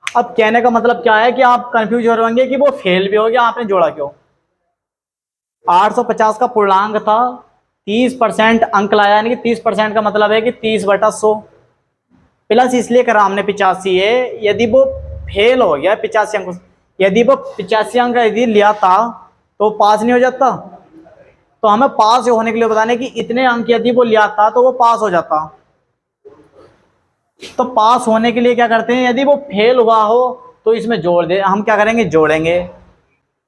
अब कहने का मतलब क्या है कि आप कंफ्यूज हो रहे होंगे कि वो फेल भी हो गया, आपने जोड़ा क्यों। 850 का पूर्णांक था, 30% अंक लाया, यानी कि 30% का मतलब है कि 30/100 प्लस इसलिए करा हमने 85 है, यदि वो फेल हो गया 85 अंक, यदि वो 85 अंक यदि लिया था तो पास नहीं हो जाता, तो हमें पास होने के लिए बताने कि इतने अंक यदि वो लिया था तो वो पास हो जाता। तो पास होने के लिए क्या करते हैं, यदि वो फेल हुआ हो तो इसमें जोड़ दे, हम क्या करेंगे जोड़ेंगे।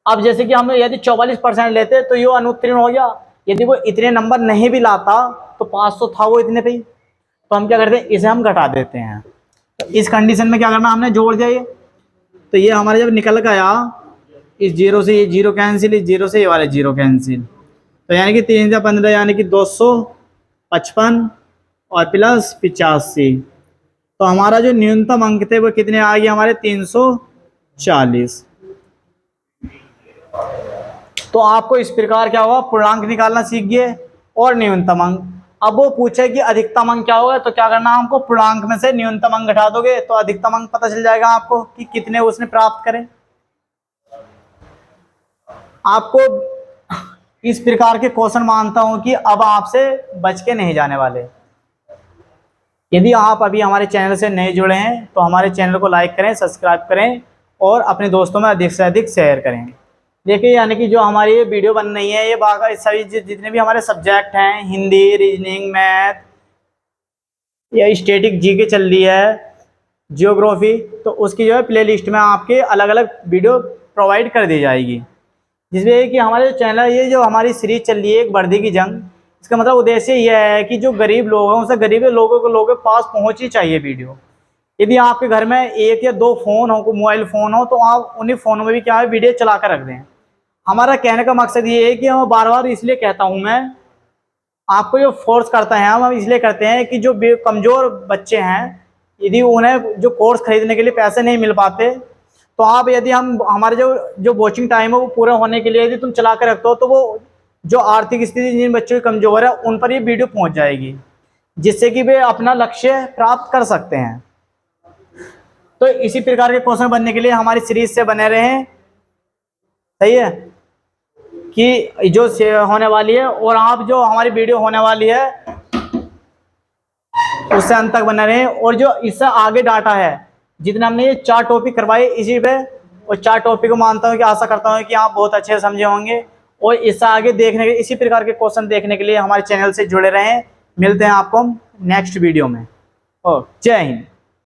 अब जैसे कि हम यदि 44% लेते तो ये अनुत्तीर्ण हो गया, यदि वो इतने नंबर नहीं भी लाता तो पास तो था वो इतने पे ही, तो हम क्या करते हैं इसे हम घटा देते हैं। तो इस कंडीशन में क्या करना, हमने जोड़ दिया ये, तो ये हमारे जब निकल गया, इस जीरो से ये जीरो कैंसिल, इस जीरो से ये वाले जीरो कैंसिल, तो यानी कि 3 से 15 यानी कि 255 और प्लस 85, तो हमारा जो न्यूनतम अंक थे वो कितने आ गए हमारे 340। तो आपको इस प्रकार क्या होगा, पूर्णांक निकालना सीख गए और न्यूनतम अंक। अब वो पूछे कि अधिकतम अंक क्या होगा, तो क्या करना हमको, पूर्णांक में से न्यूनतम अंक घटा दोगे तो अधिकतम अंक पता चल जाएगा आपको कि कितने उसने प्राप्त करे। आपको इस प्रकार के क्वेश्चन मानता हूं कि अब आपसे बच के नहीं जाने वाले। यदि आप अभी हमारे चैनल से नए जुड़े हैं तो हमारे चैनल को लाइक करें, सब्सक्राइब करें और अपने दोस्तों में अधिक से अधिक शेयर करें। देखिए यानी कि जो हमारी ये वीडियो बन रही है, ये बाकी सभी जितने भी हमारे सब्जेक्ट हैं, हिंदी, रीजनिंग, मैथ या स्टैटिक जीके चल रही है, जियोग्राफी, तो उसकी जो है प्लेलिस्ट में आपके अलग अलग वीडियो प्रोवाइड कर दी जाएगी। जिसमें कि हमारे चैनल, ये जो हमारी सीरीज चल रही है एक वर्दी की जंग, इसका मतलब उद्देश्य यह है कि जो गरीब लोग हैं उनसे गरीब लोगों के पास पहुंचनी चाहिए वीडियो। यदि आपके घर में 1 या 2 फ़ोन हो, मोबाइल फ़ोन हो, तो आप उन्हीं फ़ोनों में भी क्या है वीडियो चला कर रख दें। हमारा कहने का मकसद ये है कि हम बार बार इसलिए कहता हूँ मैं आपको, जो फोर्स करता है हम इसलिए करते हैं कि जो कमज़ोर बच्चे हैं, यदि उन्हें जो कोर्स खरीदने के लिए पैसे नहीं मिल पाते, तो आप यदि हम हमारे जो वॉचिंग टाइम है वो पूरा होने के लिए यदि तुम चला कर रखते हो, तो वो जो आर्थिक स्थिति जिन बच्चों की कमज़ोर है उन पर ये वीडियो पहुंच जाएगी, जिससे कि वे अपना लक्ष्य प्राप्त कर सकते हैं। तो इसी प्रकार के क्वेश्चन बनने के लिए हमारी सीरीज से बने रहें, सही है, कि जो होने वाली है और आप जो हमारी वीडियो होने वाली है उससे अंत तक बने रहें। और जो इससे आगे डाटा है, जितना हमने ये 4 टॉपिक करवाए इसी पे, और 4 टॉपिक को मानता हूँ कि आशा करता हूँ कि आप बहुत अच्छे से समझे होंगे। और इससे आगे देखने के, इसी प्रकार के क्वेश्चन देखने के लिए हमारे चैनल से जुड़े रहें। मिलते हैं आपको नेक्स्ट वीडियो में। जय हिंद।